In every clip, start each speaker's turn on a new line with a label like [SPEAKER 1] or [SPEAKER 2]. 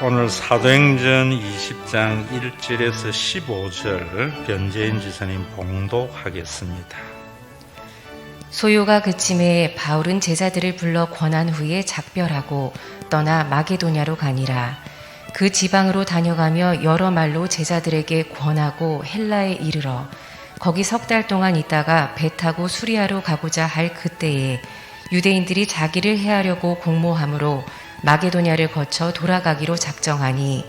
[SPEAKER 1] 오늘 사도행전 20장 1절에서 15절 변재인 지사님 봉독하겠습니다.
[SPEAKER 2] 소요가 그침에 바울은 제자들을 불러 권한 후에 작별하고 떠나 마게도냐로 가니라. 그 지방으로 다녀가며 여러 말로 제자들에게 권하고 헬라에 이르러 거기 석 달 동안 있다가 배 타고 수리아로 가고자 할 그때에 유대인들이 자기를 해하려고 공모함으로 마게도냐를 거쳐 돌아가기로 작정하니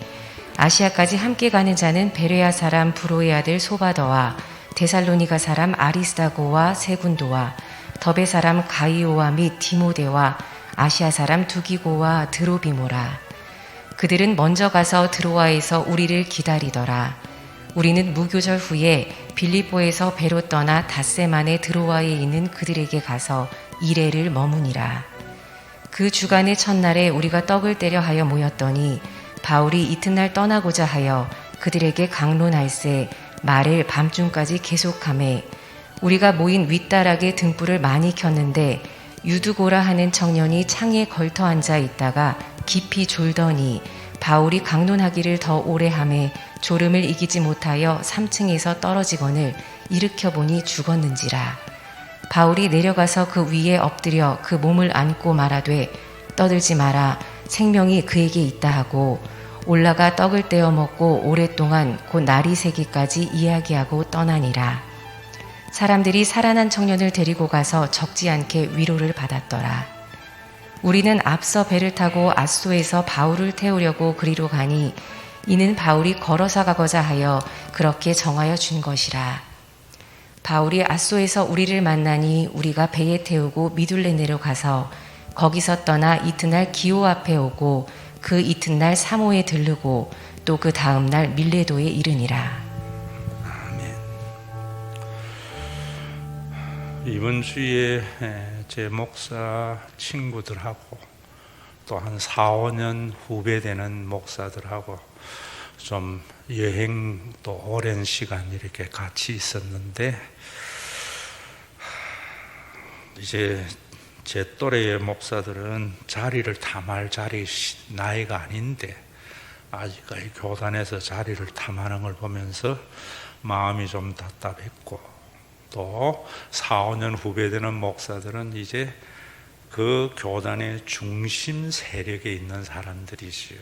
[SPEAKER 2] 아시아까지 함께 가는 자는 베레아 사람 브로의 아들 소바더와 데살로니가 사람 아리스다고와 세군도와 더베 사람 가이오와 및 디모데와 아시아 사람 두기고와 드로비모라. 그들은 먼저 가서 드로아에서 우리를 기다리더라. 우리는 무교절 후에 빌립보에서 배로 떠나 닷새만에 드로아에 있는 그들에게 가서 이레를 머무니라. 그 주간의 첫날에 우리가 떡을 떼려 하여 모였더니 바울이 이튿날 떠나고자 하여 그들에게 강론할세 말을 밤중까지 계속하매 우리가 모인 윗다락에 등불을 많이 켰는데 유두고라 하는 청년이 창에 걸터 앉아 있다가 깊이 졸더니 바울이 강론하기를 더 오래 하매 졸음을 이기지 못하여 3층에서 떨어지거늘 일으켜 보니 죽었는지라. 바울이 내려가서 그 위에 엎드려 그 몸을 안고 말하되 떠들지 마라 생명이 그에게 있다 하고 올라가 떡을 떼어 먹고 오랫동안 곧 날이 새기까지 이야기하고 떠나니라. 사람들이 살아난 청년을 데리고 가서 적지 않게 위로를 받았더라. 우리는 앞서 배를 타고 아소에서 바울을 태우려고 그리로 가니 이는 바울이 걸어서 가고자 하여 그렇게 정하여 준 것이라. 바울이 아소에서 우리를 만나니 우리가 배에 태우고 미둘레네로 가서 거기서 떠나 이튿날 기오 앞에 오고 그 이튿날 사모에 들르고 또 그 다음날 밀레도에 이르니라.
[SPEAKER 1] 아멘. 이번 주에 제 목사 친구들하고 또 한 4, 5년 후배 되는 목사들하고 좀 여행도 오랜 시간 이렇게 같이 있었는데 이제 제 또래의 목사들은 자리를 탐할 나이가 아닌데 아직까지 교단에서 자리를 탐하는 걸 보면서 마음이 좀 답답했고 또 4, 5년 후배 되는 목사들은 이제 그 교단의 중심 세력에 있는 사람들이지요.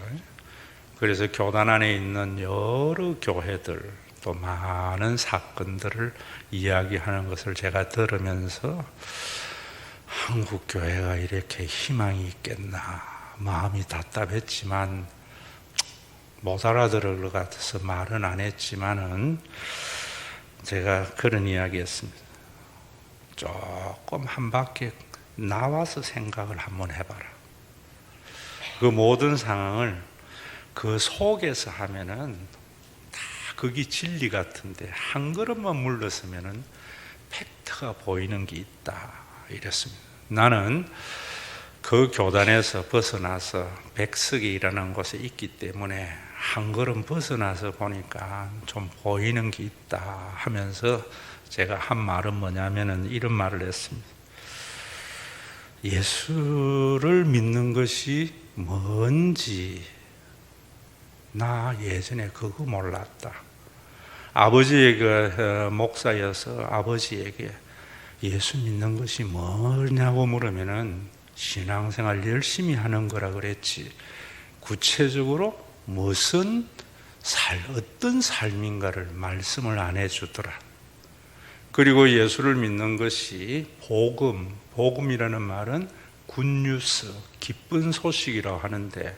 [SPEAKER 1] 그래서 교단 안에 있는 여러 교회들 또 많은 사건들을 이야기하는 것을 제가 들으면서 한국 교회가 이렇게 희망이 있겠나 마음이 답답했지만 못 알아들을 것 같아서 말은 안 했지만은 제가 그런 이야기 했습니다. 조금 한 바퀴 나와서 생각을 한번 해봐라. 그 모든 상황을 그 속에서 하면은 다 그게 진리 같은데 한 걸음만 물러서면은 팩트가 보이는 게 있다 이랬습니다. 나는 그 교단에서 벗어나서 백석이라는 곳에 있기 때문에 한 걸음 벗어나서 보니까 좀 보이는 게 있다 하면서 제가 한 말은 뭐냐면은 이런 말을 했습니다. 예수를 믿는 것이 뭔지 나 예전에 그거 몰랐다. 아버지가 목사여서 아버지에게 예수 믿는 것이 뭐냐고 물으면은 신앙생활 열심히 하는 거라 그랬지 구체적으로 무슨 어떤 삶인가를 말씀을 안 해주더라. 그리고 예수를 믿는 것이 복음이라는 말은 굿뉴스, 기쁜 소식이라고 하는데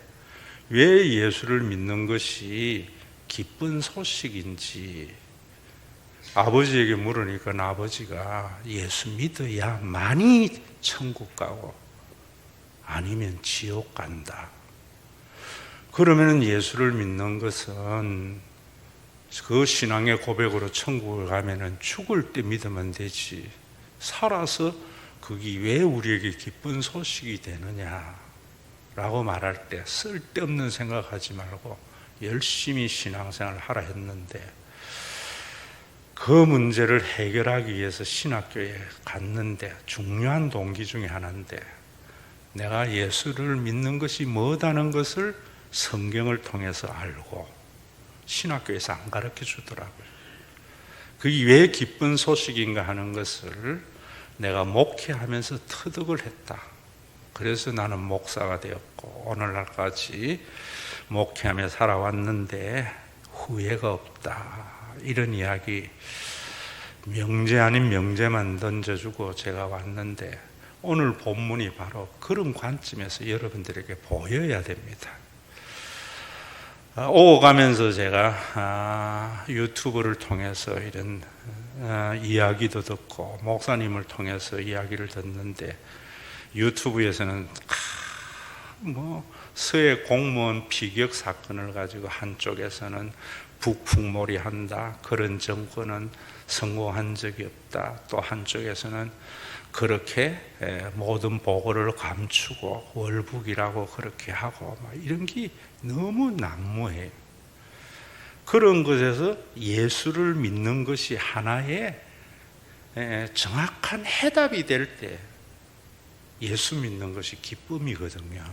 [SPEAKER 1] 왜 예수를 믿는 것이 기쁜 소식인지 아버지에게 물으니까 아버지가 예수 믿어야 많이 천국 가고 아니면 지옥 간다. 그러면 예수를 믿는 것은 그 신앙의 고백으로 천국을 가면은 죽을 때 믿으면 되지 살아서 그게 왜 우리에게 기쁜 소식이 되느냐라고 말할 때 쓸데없는 생각하지 말고 열심히 신앙생활을 하라 했는데 그 문제를 해결하기 위해서 신학교에 갔는데 중요한 동기 중에 하나인데 내가 예수를 믿는 것이 뭐다는 것을 성경을 통해서 알고 신학교에서 안 가르쳐 주더라고요. 그게 왜 기쁜 소식인가 하는 것을 내가 목회하면서 터득을 했다. 그래서 나는 목사가 되었고 오늘날까지 목회하며 살아왔는데 후회가 없다. 이런 이야기 명제 아닌 명제만 던져주고 제가 왔는데 오늘 본문이 바로 그런 관점에서 여러분들에게 보여야 됩니다. 오가면서 제가 유튜브를 통해서 이런 이야기도 듣고 목사님을 통해서 이야기를 듣는데 유튜브에서는 서해 공무원 피격 사건을 가지고 한쪽에서는 북풍몰이 한다. 그런 정권은 성공한 적이 없다. 또 한쪽에서는 그렇게 모든 보고를 감추고 월북이라고 그렇게 하고 이런 게 너무 난무해요. 그런 것에서 예수를 믿는 것이 하나의 정확한 해답이 될 때 예수 믿는 것이 기쁨이거든요.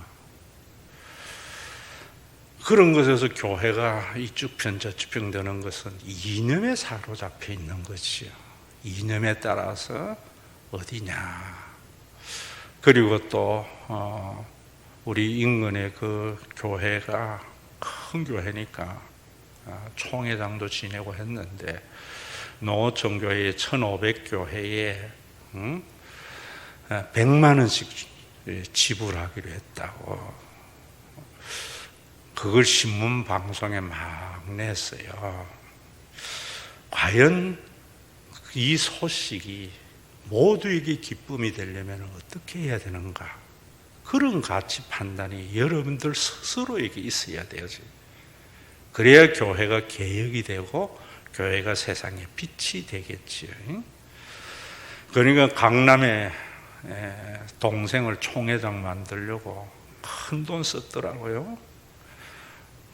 [SPEAKER 1] 그런 것에서 교회가 이쪽 편 저쪽 편 되는 것은 이념에 사로잡혀 있는 것이요. 이념에 따라서 어디냐. 그리고 또 우리 인근의 그 교회가 큰 교회니까 총회장도 지내고 했는데 농어촌 교회의 1500교회에 100만 원씩 지불하기로 했다고. 그걸 신문 방송에 막 냈어요. 과연 이 소식이 모두에게 기쁨이 되려면 어떻게 해야 되는가? 그런 가치 판단이 여러분들 스스로에게 있어야 돼요. 그래야 교회가 개혁이 되고 교회가 세상에 빛이 되겠지요. 그러니까 강남에 동생을 총회장 만들려고 큰 돈 썼더라고요.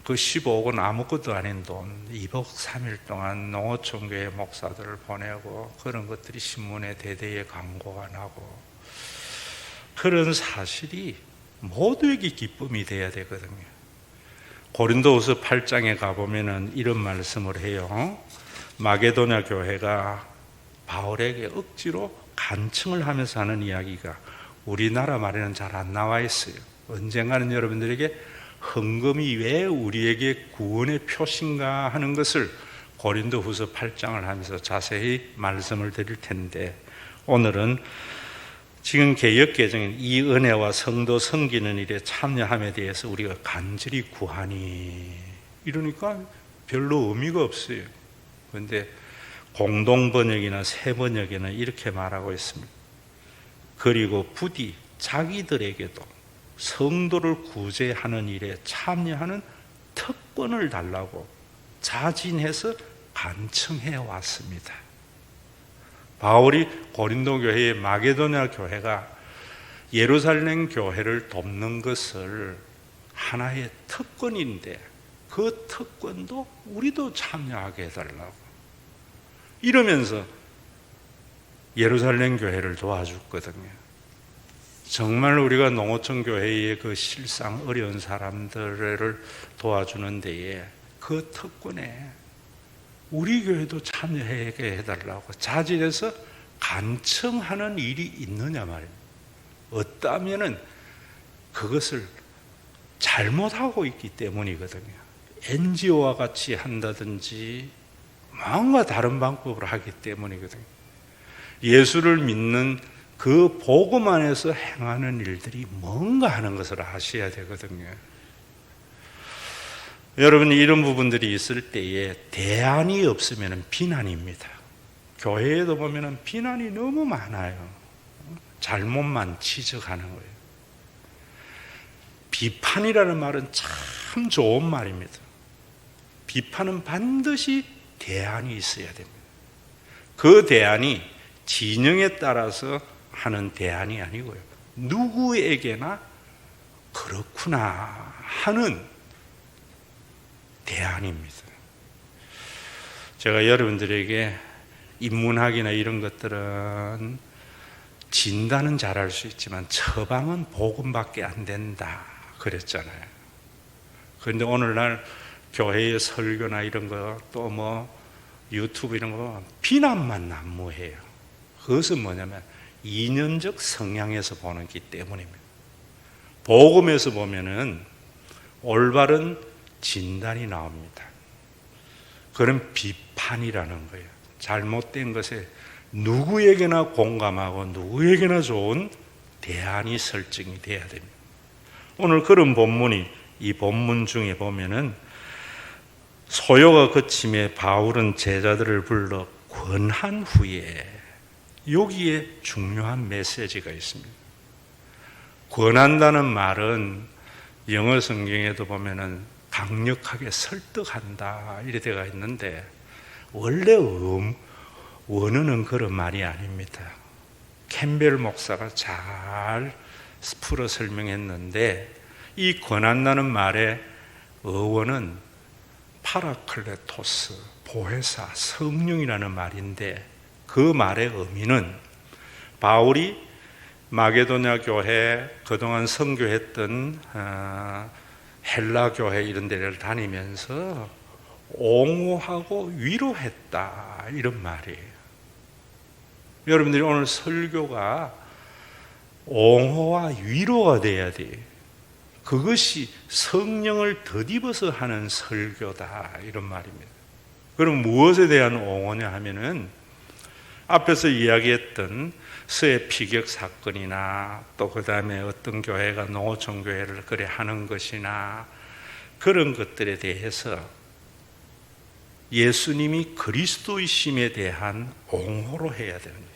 [SPEAKER 1] 그 15억 원 아무것도 아닌 돈 2박 3일 동안 농어촌교회 목사들을 보내고 그런 것들이 신문에 대대에 광고가 나고 그런 사실이 모두에게 기쁨이 돼야 되거든요. 고린도후서 8장에 가보면은 이런 말씀을 해요. 마게도냐 교회가 바울에게 억지로 간청을 하면서 하는 이야기가 우리나라 말에는 잘 안 나와 있어요. 언젠가는 여러분들에게 헌금이 왜 우리에게 구원의 표시인가 하는 것을 고린도후서 8장을 하면서 자세히 말씀을 드릴 텐데 오늘은 지금 개역개정인 이 은혜와 성도 섬기는 일에 참여함에 대해서 우리가 간절히 구하니 이러니까 별로 의미가 없어요. 그런데 공동번역이나 새번역에는 이렇게 말하고 있습니다. 그리고 부디 자기들에게도 성도를 구제하는 일에 참여하는 특권을 달라고 자진해서 간청해 왔습니다. 바울이 고린도 교회의 마게도냐 교회가 예루살렘 교회를 돕는 것을 하나의 특권인데 그 특권도 우리도 참여하게 해달라고 이러면서 예루살렘 교회를 도와줬거든요. 정말 우리가 농어촌 교회의 그 실상 어려운 사람들을 도와주는 데에 그 특권에 우리 교회도 참여하게 해달라고 자진해서 간청하는 일이 있느냐 말이에요. 어떠하면은 그것을 잘못하고 있기 때문이거든요. NGO와 같이 한다든지 뭔가 다른 방법으로 하기 때문이거든요. 예수를 믿는 그 복음 안에서 행하는 일들이 뭔가 하는 것을 아셔야 되거든요. 여러분 이런 부분들이 있을 때에 대안이 없으면 비난입니다. 교회에도 보면 비난이 너무 많아요. 잘못만 지적하는 거예요. 비판이라는 말은 참 좋은 말입니다. 비판은 반드시 대안이 있어야 됩니다. 그 대안이 진영에 따라서 하는 대안이 아니고요. 누구에게나 그렇구나 하는 대안입니다. 제가 여러분들에게 인문학이나 이런 것들은 진단은 잘할 수 있지만 처방은 복음밖에 안 된다 그랬잖아요. 그런데 오늘날 교회의 설교나 이런 거 또 유튜브 이런 거 비난만 난무해요. 그것은 뭐냐면 이념적 성향에서 보는 기 때문입니다. 복음에서 보면은 올바른 진단이 나옵니다. 그런 비판이라는 거예요. 잘못된 것에 누구에게나 공감하고 누구에게나 좋은 대안이 설정이 돼야 됩니다. 오늘 그런 본문이 이 본문 중에 보면은 소요가 그침에 바울은 제자들을 불러 권한 후에 여기에 중요한 메시지가 있습니다. 권한다는 말은 영어 성경에도 보면은 강력하게 설득한다 이래 되어 있는데 원래 원어는 그런 말이 아닙니다. 캠벨 목사가 잘 풀어 설명했는데 이 권한다는 말의 어원은 파라클레토스, 보혜사, 성령이라는 말인데 그 말의 의미는 바울이 마게도냐 교회 그동안 선교했던 헬라 교회 이런 데를 다니면서 옹호하고 위로했다 이런 말이에요. 여러분들이 오늘 설교가 옹호와 위로가 돼야 돼요. 그것이 성령을 덧입어서 하는 설교다 이런 말입니다. 그럼 무엇에 대한 옹호냐 하면은 앞에서 이야기했던 서해 피격 사건이나 또 그 다음에 어떤 교회가 농어촌 교회를 그래 하는 것이나 그런 것들에 대해서 예수님이 그리스도이심에 대한 옹호로 해야 됩니다.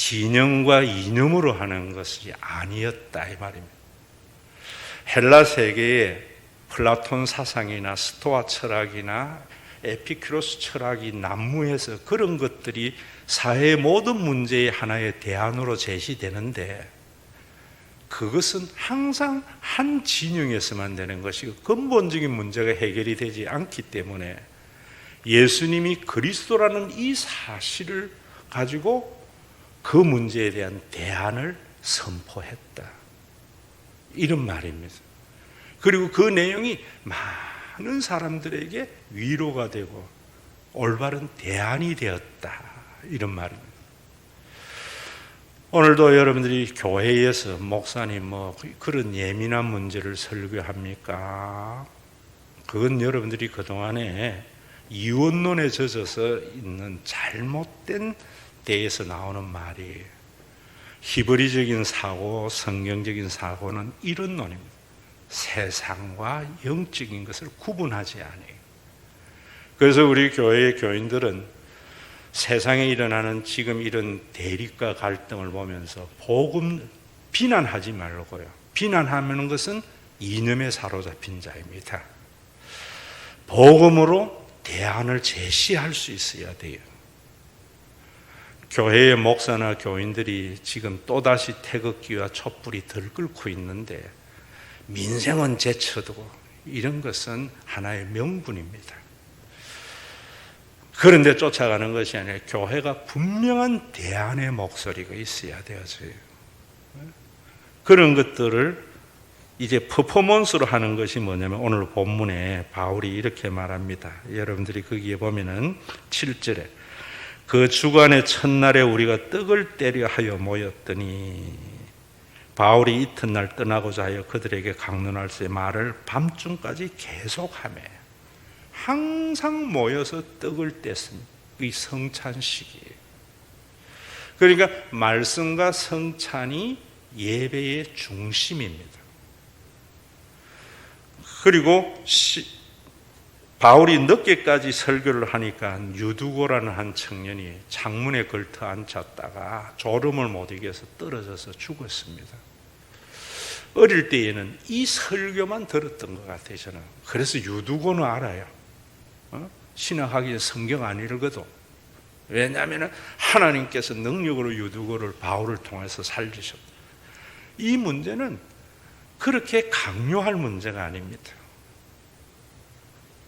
[SPEAKER 1] 진영과 이념으로 하는 것이 아니었다 이 말입니다. 헬라 세계에 플라톤 사상이나 스토아 철학이나 에피큐로스 철학이 난무해서 그런 것들이 사회의 모든 문제의 하나의 대안으로 제시되는데 그것은 항상 한 진영에서만 되는 것이고 근본적인 문제가 해결이 되지 않기 때문에 예수님이 그리스도라는 이 사실을 가지고 그 문제에 대한 대안을 선포했다 이런 말입니다. 그리고 그 내용이 많은 사람들에게 위로가 되고 올바른 대안이 되었다 이런 말입니다. 오늘도 여러분들이 교회에서 목사님 그런 예민한 문제를 설교합니까? 그건 여러분들이 그동안에 이원론에 젖어서 있는 잘못된 데에서 나오는 말이에요. 히브리적인 사고, 성경적인 사고는 이런 논입니다. 세상과 영적인 것을 구분하지 않아요. 그래서 우리 교회의 교인들은 세상에 일어나는 지금 이런 대립과 갈등을 보면서 복음 비난하지 말고요. 비난하는 것은 이념에 사로잡힌 자입니다. 복음으로 대안을 제시할 수 있어야 돼요. 교회의 목사나 교인들이 지금 또다시 태극기와 촛불이 들끓고 있는데 민생은 제쳐두고 이런 것은 하나의 명분입니다. 그런데 쫓아가는 것이 아니라 교회가 분명한 대안의 목소리가 있어야 되어져요. 그런 것들을 이제 퍼포먼스로 하는 것이 뭐냐면 오늘 본문에 바울이 이렇게 말합니다. 여러분들이 거기에 보면은 7절에 그 주간의 첫날에 우리가 떡을 떼려 하여 모였더니 바울이 이튿날 떠나고자 하여 그들에게 강론할세 말을 밤중까지 계속하며 항상 모여서 떡을 뗐습니다. 이 성찬 시기에. 그러니까 말씀과 성찬이 예배의 중심입니다. 그리고 바울이 늦게까지 설교를 하니까 유두고라는 한 청년이 창문에 걸터 앉았다가 졸음을 못 이겨서 떨어져서 죽었습니다. 어릴 때에는 이 설교만 들었던 것 같아요, 저는. 그래서 유두고는 알아요. 신학하기에 성경 안 읽어도. 왜냐하면 하나님께서 능력으로 유두고를 바울을 통해서 살리셨다. 이 문제는 그렇게 강요할 문제가 아닙니다.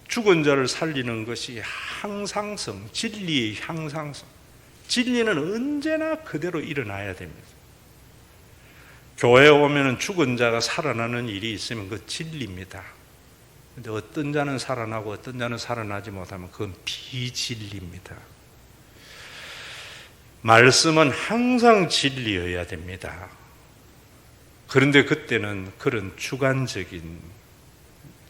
[SPEAKER 1] 죽은 자를 살리는 것이 항상성, 진리의 향상성. 진리는 언제나 그대로 일어나야 됩니다. 교회에 오면 죽은 자가 살아나는 일이 있으면 그건 진리입니다. 근데 어떤 자는 살아나고 어떤 자는 살아나지 못하면 그건 비진리입니다. 말씀은 항상 진리여야 됩니다. 그런데 그때는 그런 주관적인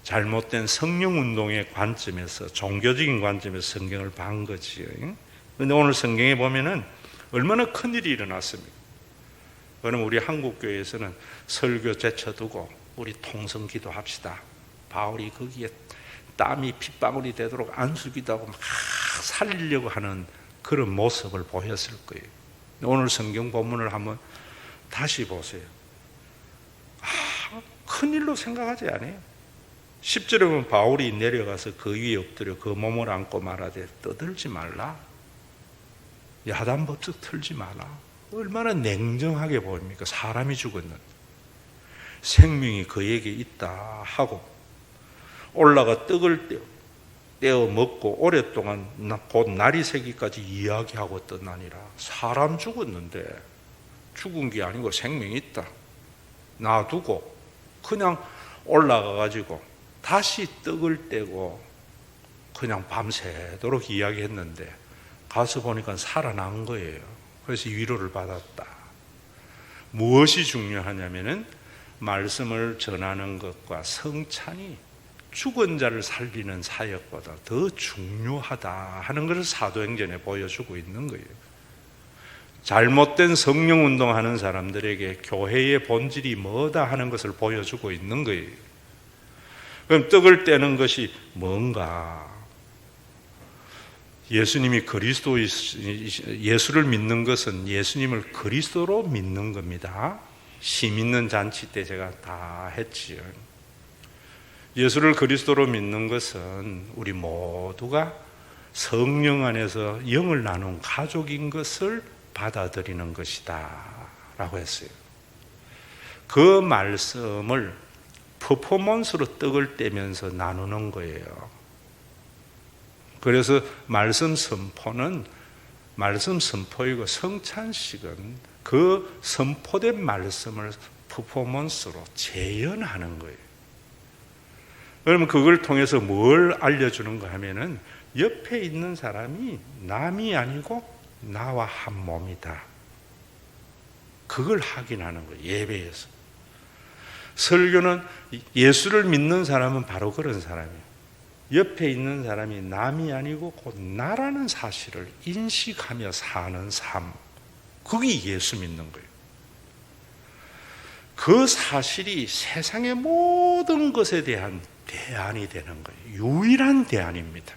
[SPEAKER 1] 잘못된 성령운동의 관점에서, 종교적인 관점에서 성경을 본 거지요. 그런데 오늘 성경에 보면은 얼마나 큰일이 일어났습니까? 그럼 우리 한국교회에서는 설교 제쳐두고 우리 통성기도 합시다. 바울이 거기에 땀이 핏방울이 되도록 안수기도 하고 막 살리려고 하는 그런 모습을 보였을 거예요. 오늘 성경 본문을 한번 다시 보세요. 큰일로 생각하지 않아요. 10절에 보면 바울이 내려가서 그 위에 엎드려 그 몸을 안고 말하되 떠들지 말라. 야단법석 틀지 마라. 얼마나 냉정하게 보입니까? 사람이 죽었는데 생명이 그에게 있다 하고 올라가 떡을 떼어 먹고 오랫동안 곧 날이 새기까지 이야기하고 떠나니라. 사람 죽었는데 죽은 게 아니고 생명이 있다 놔두고 그냥 올라가 가지고 다시 떡을 떼고 그냥 밤새도록 이야기했는데 가서 보니까 살아난 거예요. 그래서 위로를 받았다. 무엇이 중요하냐면은 말씀을 전하는 것과 성찬이 죽은 자를 살리는 사역보다 더 중요하다 하는 것을 사도행전에 보여주고 있는 거예요. 잘못된 성령 운동하는 사람들에게 교회의 본질이 뭐다 하는 것을 보여주고 있는 거예요. 그럼 떡을 떼는 것이 뭔가? 예수님이 예수를 믿는 것은 예수님을 그리스도로 믿는 겁니다. 시 믿는 잔치 때 제가 다 했지요. 예수를 그리스도로 믿는 것은 우리 모두가 성령 안에서 영을 나눈 가족인 것을 받아들이는 것이다 라고 했어요. 그 말씀을 퍼포먼스로 떡을 떼면서 나누는 거예요. 그래서 말씀 선포이고 성찬식은 그 선포된 말씀을 퍼포먼스로 재현하는 거예요. 그러면 그걸 통해서 뭘 알려주는가 하면은 옆에 있는 사람이 남이 아니고 나와 한 몸이다. 그걸 확인하는 거예요. 예배에서. 설교는 예수를 믿는 사람은 바로 그런 사람이에요. 옆에 있는 사람이 남이 아니고 곧 나라는 사실을 인식하며 사는 삶. 그게 예수 믿는 거예요. 그 사실이 세상의 모든 것에 대한 대안이 되는 거예요. 유일한 대안입니다.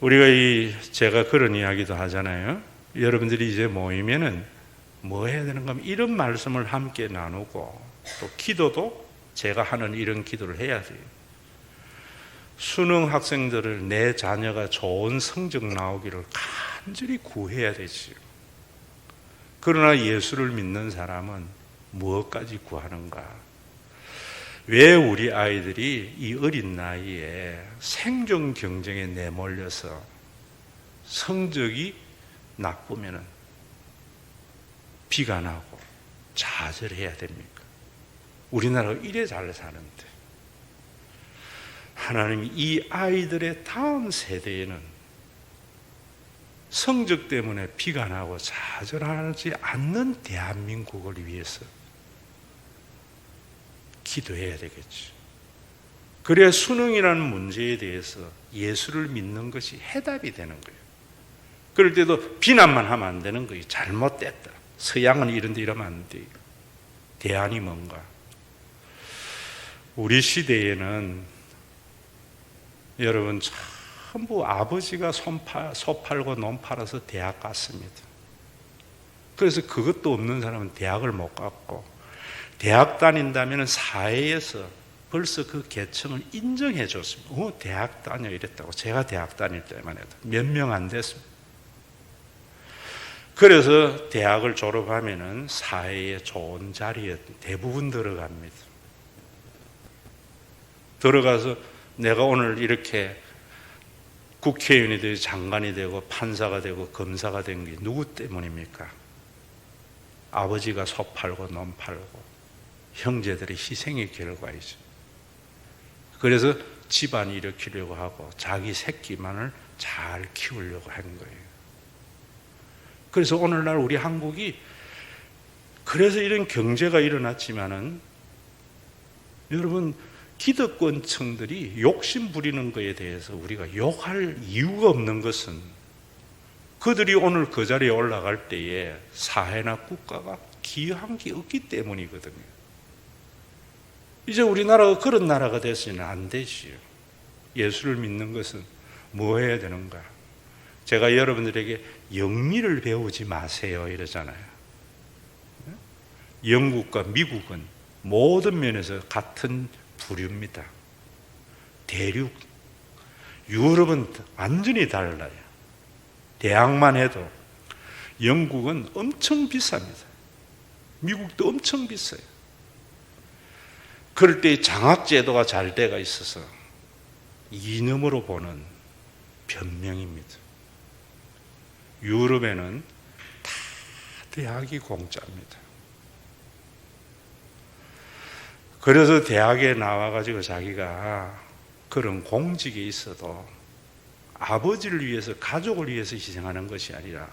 [SPEAKER 1] 우리가 제가 그런 이야기도 하잖아요. 여러분들이 이제 모이면은 뭐 해야 되는가 하면 이런 말씀을 함께 나누고 또 기도도 제가 하는 이런 기도를 해야 돼요. 수능 학생들을 내 자녀가 좋은 성적 나오기를 간절히 구해야 되지요. 그러나 예수를 믿는 사람은 무엇까지 구하는가? 왜 우리 아이들이 이 어린 나이에 생존 경쟁에 내몰려서 성적이 나쁘면 비관하고 좌절해야 됩니까? 우리나라가 이래 잘 사는데 하나님이 이 아이들의 다음 세대에는 성적 때문에 비관하고 좌절하지 않는 대한민국을 위해서 기도해야 되겠죠. 그래야 수능이라는 문제에 대해서 예수를 믿는 것이 해답이 되는 거예요. 그럴 때도 비난만 하면 안 되는 거예요. 잘못됐다. 서양은 이런데 이러면 안 돼요. 대안이 뭔가? 우리 시대에는 여러분 전부 아버지가 소 팔고 논 팔아서 대학 갔습니다. 그래서 그것도 없는 사람은 대학을 못 갔고 대학 다닌다면 사회에서 벌써 그 계층을 인정해 줬습니다. 대학 다녀 이랬다고. 제가 대학 다닐 때만 해도 몇 명 안 됐습니다. 그래서 대학을 졸업하면은 사회에 좋은 자리에 대부분 들어갑니다. 들어가서 내가 오늘 이렇게 국회의원이 되고 장관이 되고 판사가 되고 검사가 된 게 누구 때문입니까? 아버지가 소 팔고 논 팔고 형제들의 희생의 결과이죠. 그래서 집안 일으키려고 하고 자기 새끼만을 잘 키우려고 한 거예요. 그래서 오늘날 우리 한국이 그래서 이런 경제가 일어났지만은 여러분 기득권층들이 욕심 부리는 것에 대해서 우리가 욕할 이유가 없는 것은 그들이 오늘 그 자리에 올라갈 때에 사회나 국가가 기여한 게 없기 때문이거든요. 이제 우리나라가 그런 나라가 됐으면 안 되지요. 예수를 믿는 것은 뭐 해야 되는가? 제가 여러분들에게 영리를 배우지 마세요 이러잖아요. 영국과 미국은 모든 면에서 같은 부류입니다. 대륙, 유럽은 완전히 달라요. 대학만 해도 영국은 엄청 비쌉니다. 미국도 엄청 비싸요. 그럴 때 장학제도가 잘 돼가 있어서 이념으로 보는 변명입니다. 유럽에는 다 대학이 공짜입니다. 그래서 대학에 나와가지고 자기가 그런 공직에 있어도 아버지를 위해서, 가족을 위해서 희생하는 것이 아니라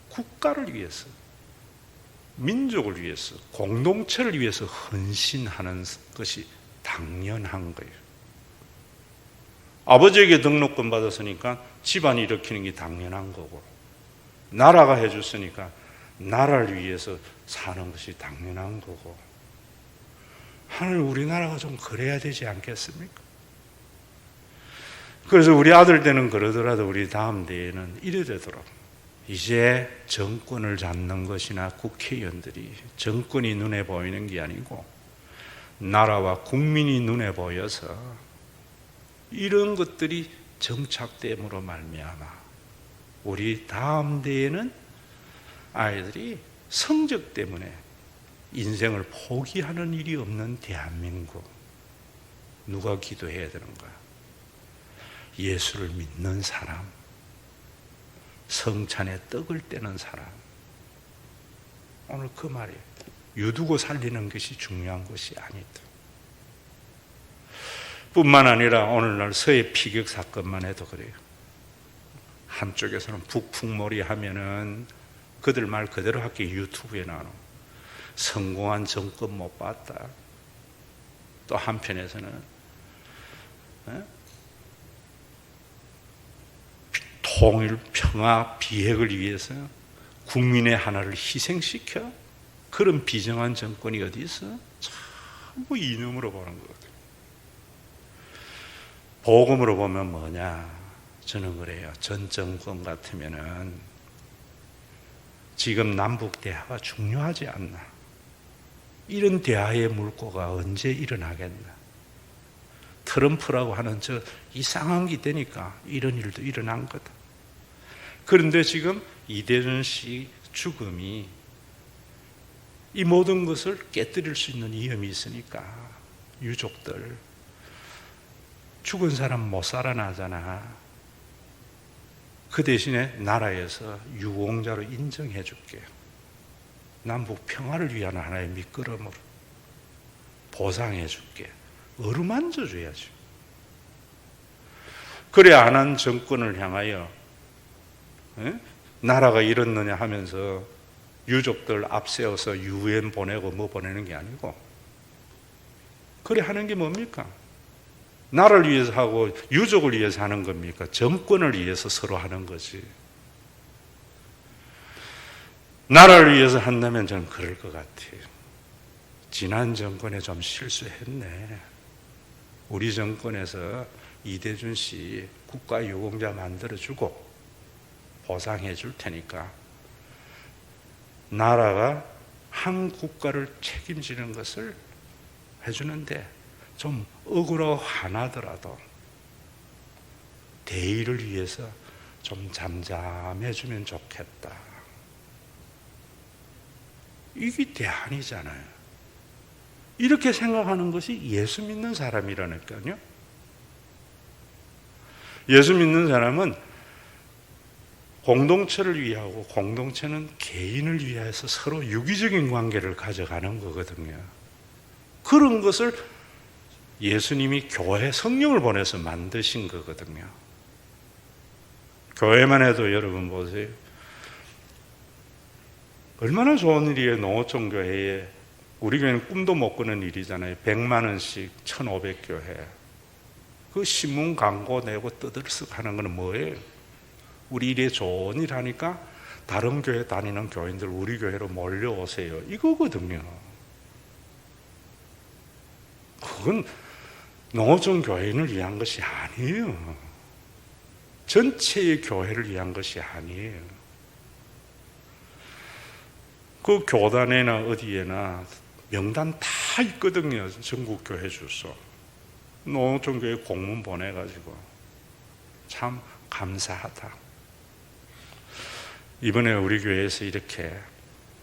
[SPEAKER 1] 국가를 위해서, 민족을 위해서, 공동체를 위해서 헌신하는 것이 당연한 거예요. 아버지에게 등록금 받았으니까 집안이 일으키는 게 당연한 거고, 나라가 해줬으니까 나라를 위해서 사는 것이 당연한 거고, 하늘 우리나라가 좀 그래야 되지 않겠습니까? 그래서 우리 아들 때는 그러더라도 우리 다음 대에는 이래 되도록, 이제 정권을 잡는 것이나 국회의원들이 정권이 눈에 보이는 게 아니고 나라와 국민이 눈에 보여서 이런 것들이 정착됨으로 말미암아 우리 다음 대에는 아이들이 성적 때문에 인생을 포기하는 일이 없는 대한민국. 누가 기도해야 되는가? 예수를 믿는 사람, 성찬에 떡을 떼는 사람. 오늘 그 말이에요. 유두고 살리는 것이 중요한 것이 아니다. 뿐만 아니라 오늘날 서해 피격 사건만 해도 그래요. 한쪽에서는 북풍몰이 하면은 그들 말 그대로 할게 유튜브에 나오는 성공한 정권 못 봤다. 또 한편에서는 통일, 평화, 비핵을 위해서 국민의 하나를 희생시켜? 그런 비정한 정권이 어디 있어? 전부 이념으로 보는 거거든요. 복음으로 보면 뭐냐? 저는 그래요. 전 정권 같으면은 지금 남북 대화가 중요하지 않나? 이런 대화의 물꼬가 언제 일어나겠나? 트럼프라고 하는 저 이상한 게 되니까 이런 일도 일어난 거다. 그런데 지금 이대준 씨 죽음이 이 모든 것을 깨뜨릴 수 있는 위험이 있으니까 유족들, 죽은 사람 못 살아나잖아. 그 대신에 나라에서 유공자로 인정해 줄게요. 남북 평화를 위한 하나의 밑거름으로 보상해 줄게. 어루만져 줘야죠. 그래 안 한 정권을 향하여 나라가 이렇느냐 하면서 유족들 앞세워서 유엔 보내고 뭐 보내는 게 아니고, 그래 하는 게 뭡니까? 나라를 위해서 하고 유족을 위해서 하는 겁니까? 정권을 위해서 서로 하는 거지. 나라를 위해서 한다면 저는 그럴 것 같아요. 지난 정권에 좀 실수했네. 우리 정권에서 이대준 씨 국가유공자 만들어주고 보상해 줄 테니까 나라가 한 국가를 책임지는 것을 해주는데 좀 억울하고 화나더라도 대의를 위해서 좀 잠잠해주면 좋겠다. 이게 대안이잖아요. 이렇게 생각하는 것이 예수 믿는 사람이라니까요. 예수 믿는 사람은 공동체를 위하고 공동체는 개인을 위해서 서로 유기적인 관계를 가져가는 거거든요. 그런 것을 예수님이 교회 성령을 보내서 만드신 거거든요. 교회만 해도 여러분 보세요. 얼마나 좋은 일이에요. 농어촌 교회에. 우리 교회는 꿈도 못 꾸는 일이잖아요. 100만 원씩 1500교회. 그 신문 광고 내고 떠들썩 하는 건 뭐예요? 우리 일에 좋은 일 하니까 다른 교회 다니는 교인들 우리 교회로 몰려오세요. 이거거든요. 그건 농어촌 교인을 위한 것이 아니에요. 전체의 교회를 위한 것이 아니에요. 그 교단에나 어디에나 명단 다 있거든요. 전국 교회 주소. 농어촌 교회 공문 보내가지고 참 감사하다. 이번에 우리 교회에서 이렇게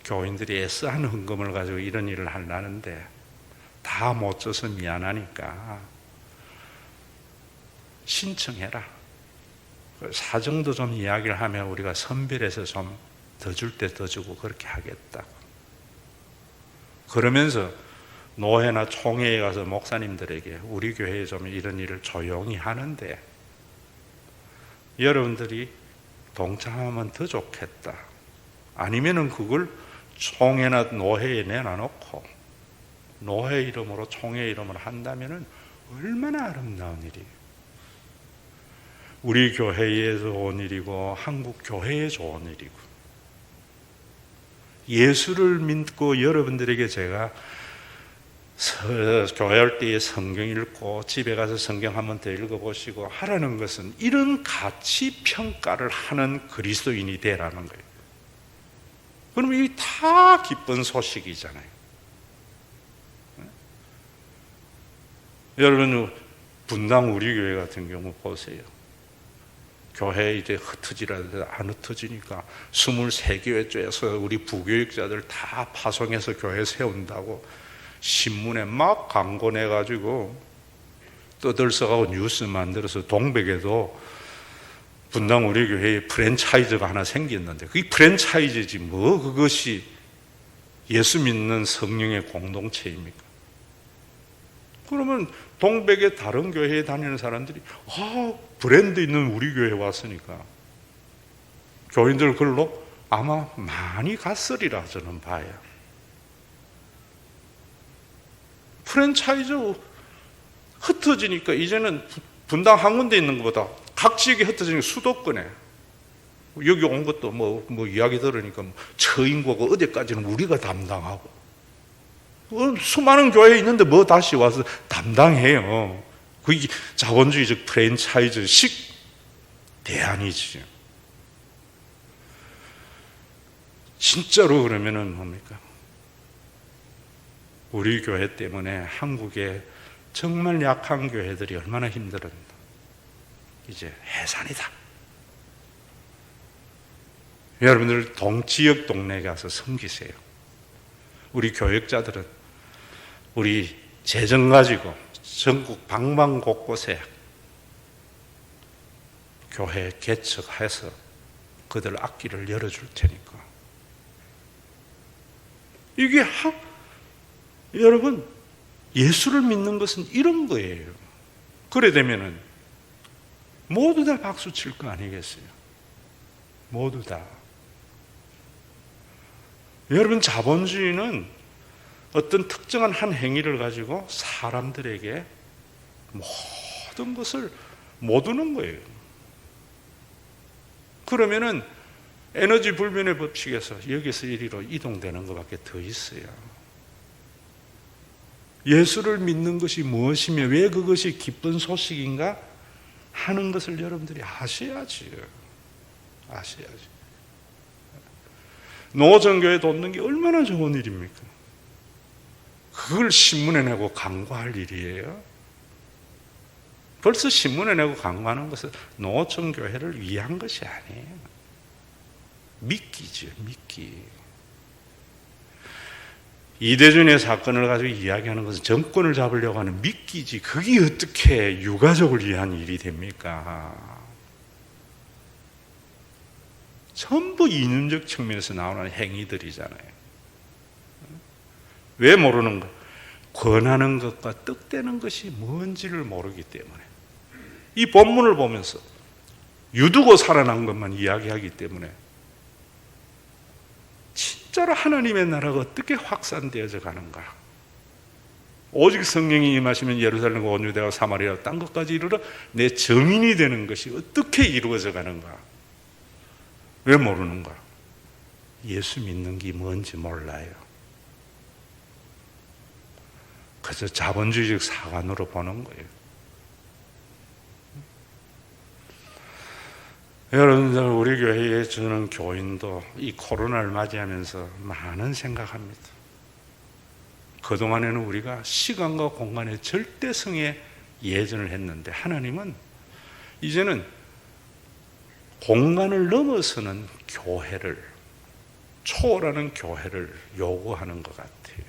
[SPEAKER 1] 교인들이 애써한 헌금을 가지고 이런 일을 하려는데 다 못 줘서 미안하니까 신청해라. 사정도 좀 이야기를 하면 우리가 선별해서 좀 더 줄 때 더 주고 그렇게 하겠다고. 그러면서 노회나 총회에 가서 목사님들에게 우리 교회에 좀 이런 일을 조용히 하는데 여러분들이 동참하면 더 좋겠다. 아니면은 그걸 총회나 노회에 내놔놓고 노회 이름으로 총회 이름으로 한다면은 얼마나 아름다운 일이에요. 우리 교회에 좋은 일이고 한국 교회에 좋은 일이고 예수를 믿고 여러분들에게 제가 교회할 때에 성경 읽고 집에 가서 성경 한번 더 읽어보시고 하라는 것은 이런 가치 평가를 하는 그리스도인이 되라는 거예요. 그러면 이게 다 기쁜 소식이잖아요. 여러분 분당 우리 교회 같은 경우 보세요. 교회 이제 흩어지라는데 안 흩어지니까 23교회 쪽에서 우리 부교육자들 다 파송해서 교회 세운다고 신문에 막 광고 내가지고 떠들썩하고 뉴스 만들어서 동백에도 분당 우리 교회에 프랜차이즈가 하나 생겼는데 그게 프랜차이즈지 뭐 그것이 예수 믿는 성령의 공동체입니까? 그러면 동백의 다른 교회에 다니는 사람들이 브랜드 있는 우리 교회에 왔으니까 교인들 글로 아마 많이 갔으리라 저는 봐요. 프랜차이즈 흩어지니까 이제는 분당 한 군데 있는 것보다 각 지역에 흩어지는 수도권에 여기 온 것도 뭐 이야기 들으니까 처인고가 어디까지는 우리가 담당하고 수많은 교회에 있는데 뭐 다시 와서 담당해요. 그게 자본주의적 프랜차이즈식 대안이지. 진짜로 그러면은 뭡니까? 우리 교회 때문에 한국의 정말 약한 교회들이 얼마나 힘들었나. 이제 해산이다. 여러분들 지역 동네에 가서 섬기세요. 우리 교역자들은 우리 재정 가지고 전국 방방곳곳에 교회 개척해서 그들 앞길을 열어줄 테니까. 이게 여러분 예수를 믿는 것은 이런 거예요. 그래 되면은 모두 다 박수 칠 거 아니겠어요? 모두 다. 여러분 자본주의는 어떤 특정한 한 행위를 가지고 사람들에게 모든 것을 모두는 거예요. 그러면은 에너지 불변의 법칙에서 여기서 이리로 이동되는 것밖에 더 있어요. 예수를 믿는 것이 무엇이며 왜 그것이 기쁜 소식인가 하는 것을 여러분들이 아셔야지. 노정교회 돕는 게 얼마나 좋은 일입니까? 그걸 신문에 내고 광고할 일이에요. 벌써 신문에 내고 광고하는 것은 노정교회를 위한 것이 아니에요. 미끼죠, 미끼. 이대준의 사건을 가지고 이야기하는 것은 정권을 잡으려고 하는 미끼지. 그게 어떻게 유가족을 위한 일이 됩니까? 전부 이념적 측면에서 나오는 행위들이잖아요. 왜 모르는가? 권하는 것과 떡대는 것이 뭔지를 모르기 때문에. 이 본문을 보면서 유두고 살아난 것만 이야기하기 때문에 진짜로 하나님의 나라가 어떻게 확산되어져 가는가? 오직 성령이 임하시면 예루살렘과 온 유대와 사마리아 딴 것까지 이르러 내 증인이 되는 것이 어떻게 이루어져 가는가? 왜 모르는가? 예수 믿는 게 뭔지 몰라요. 그래서 자본주의적 사관으로 보는 거예요. 여러분들, 우리 교회에 저는 교인도 이 코로나를 맞이하면서 많은 생각합니다. 그동안에는 우리가 시간과 공간의 절대성에 예전을 했는데 하나님은 이제는 공간을 넘어서는 교회를, 초월하는 교회를 요구하는 것 같아요.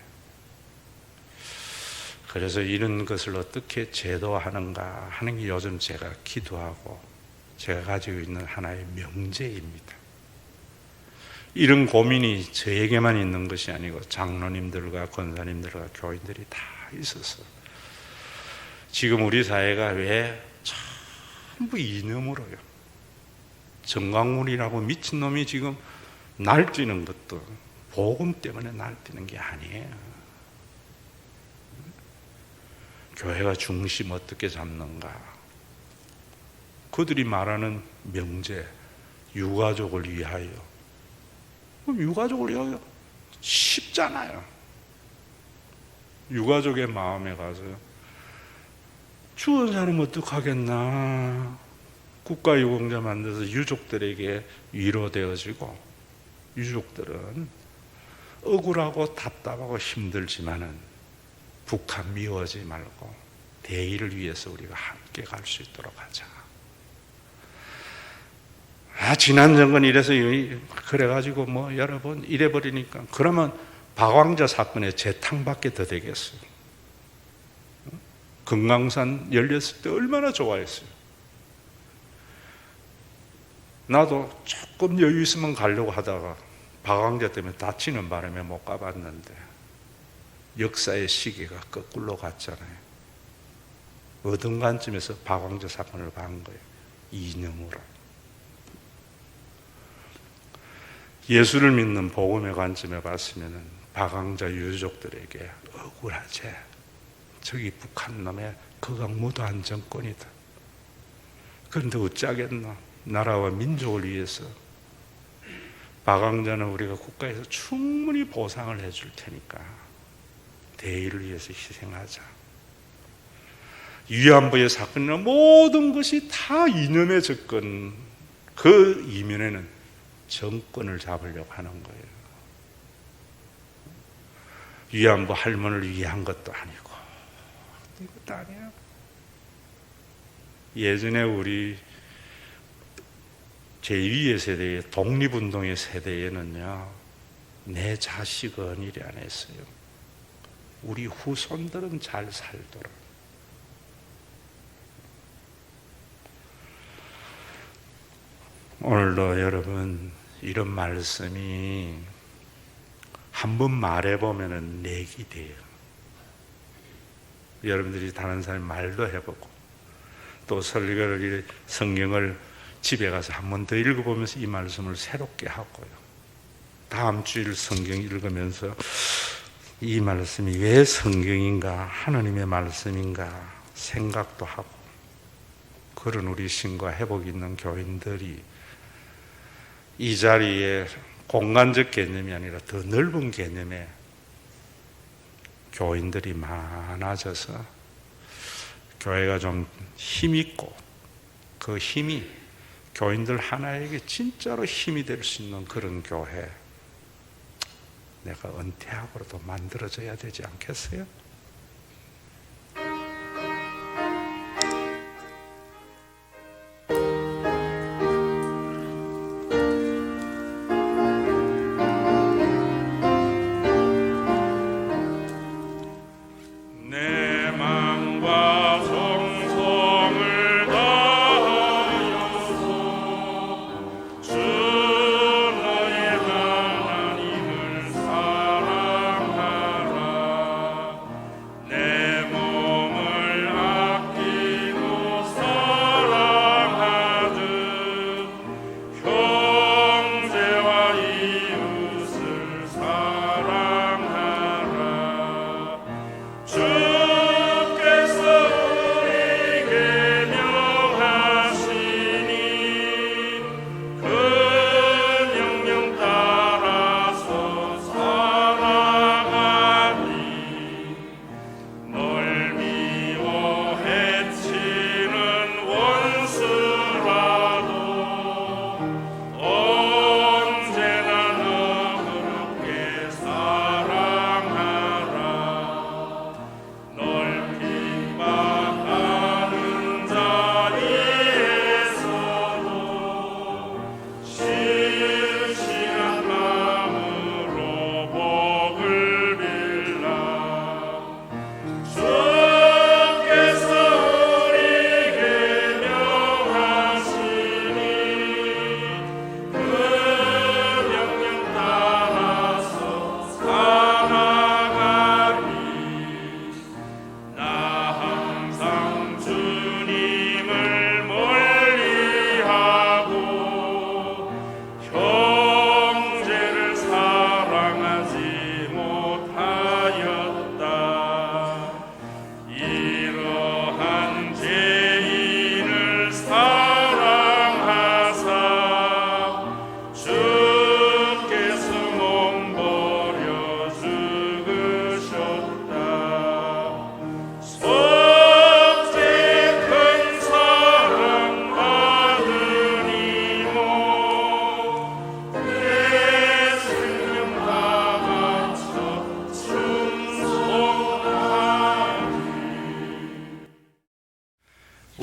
[SPEAKER 1] 그래서 이런 것을 어떻게 제도하는가 하는 게 요즘 제가 기도하고 제가 가지고 있는 하나의 명제입니다. 이런 고민이 저에게만 있는 것이 아니고 장로님들과 권사님들과 교인들이 다 있어서 지금 우리 사회가 왜 전부 이념으로요. 정강훈이라고 미친놈이 지금 날뛰는 것도 복음 때문에 날뛰는 게 아니에요. 교회가 중심 어떻게 잡는가? 그들이 말하는 명제, 유가족을 위하여. 그럼 유가족을 위하여 쉽잖아요. 유가족의 마음에 가서 죽은 사람 어떡하겠나? 국가유공자 만들어서 유족들에게 위로되어지고, 유족들은 억울하고 답답하고 힘들지만은 북한 미워하지 말고 대의를 위해서 우리가 함께 갈 수 있도록 하자. 지난 정권 이래서 그래가지고 뭐 여러 번 이래버리니까 그러면 박왕자 사건의 재탕밖에 더 되겠어요. 금강산 열렸을 때 얼마나 좋아했어요. 나도 조금 여유 있으면 가려고 하다가 박왕자 때문에 다치는 바람에 못 가봤는데 역사의 시계가 거꾸로 갔잖아요. 어떤 관점에서 박왕자 사건을 본 거예요. 이념으로. 예수를 믿는 복음의 관점에 봤으면 박왕자 유족들에게 억울하지. 저기 북한 놈의 극악무도한 정권이다. 그런데 어쩌겠노? 나라와 민족을 위해서 박왕자는 우리가 국가에서 충분히 보상을 해줄 테니까 대의를 위해서 희생하자. 위안부의 사건이나 모든 것이 다 이념의 접근, 그 이면에는 정권을 잡으려고 하는 거예요. 위안부 할머니를 위한 것도 아니고 이것도 아니에요. 예전에 우리 제2의 세대의 독립운동의 세대에는요, 내 자식은 이래 안 했어요. 우리 후손들은 잘 살도록. 오늘도 여러분 이런 말씀이 한번 말해보면 내기 돼요. 여러분들이 다른 사람 말도 해보고 또 설교를 성경을 집에 가서 한 번 더 읽어보면서 이 말씀을 새롭게 하고요. 다음 주일 성경 읽으면서 이 말씀이 왜 성경인가, 하나님의 말씀인가 생각도 하고, 그런 우리 신과 회복 있는 교인들이 이 자리에 공간적 개념이 아니라 더 넓은 개념의 교인들이 많아져서 교회가 좀 힘있고 그 힘이 교인들 하나에게 진짜로 힘이 될 수 있는 그런 교회, 내가 은퇴하고라도 만들어져야 되지 않겠어요?
[SPEAKER 3] 주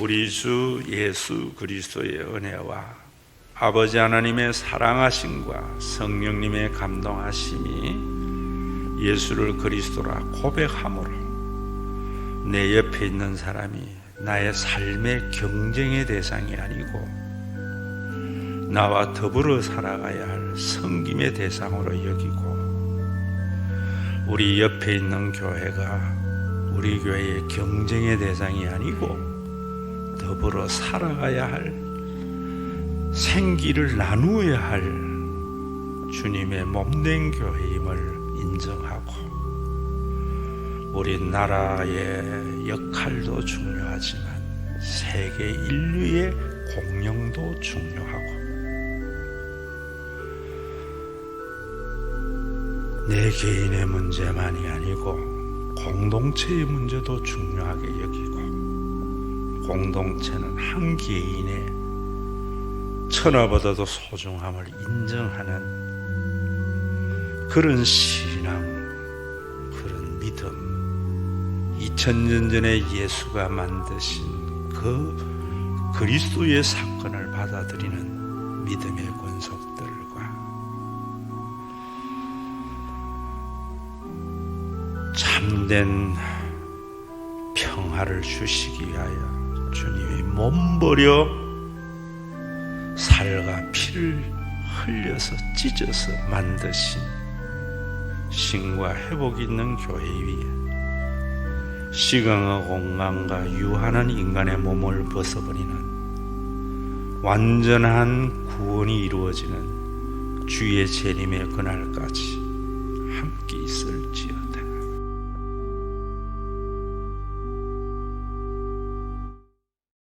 [SPEAKER 1] 우리 주 예수 그리스도의 은혜와 아버지 하나님의 사랑하심과 성령님의 감동하심이 예수를 그리스도라 고백함으로 내 옆에 있는 사람이 나의 삶의 경쟁의 대상이 아니고 나와 더불어 살아가야 할 섬김의 대상으로 여기고, 우리 옆에 있는 교회가 우리 교회의 경쟁의 대상이 아니고 더불어 살아가야 할, 생기를 나누어야 할 주님의 몸된 교회임을 인정하고, 우리 나라의 역할도 중요하지만 세계 인류의 공영도 중요하고, 내 개인의 문제만이 아니고 공동체의 문제도 중요하게 여기고, 공동체는 한 개인의 천하보다도 소중함을 인정하는 그런 신앙, 그런 믿음, 2000년 전에 예수가 만드신 그 그리스도의 사건을 받아들이는 믿음의 권속들과 참된 평화를 주시기 위하여 주님이 몸버려 살과 피를 흘려서 찢어서 만드신 신과 회복 있는 교회 위에 시강과 공간과 유한한 인간의 몸을 벗어버리는 완전한 구원이 이루어지는 주의 재림의 그날까지 함께 있을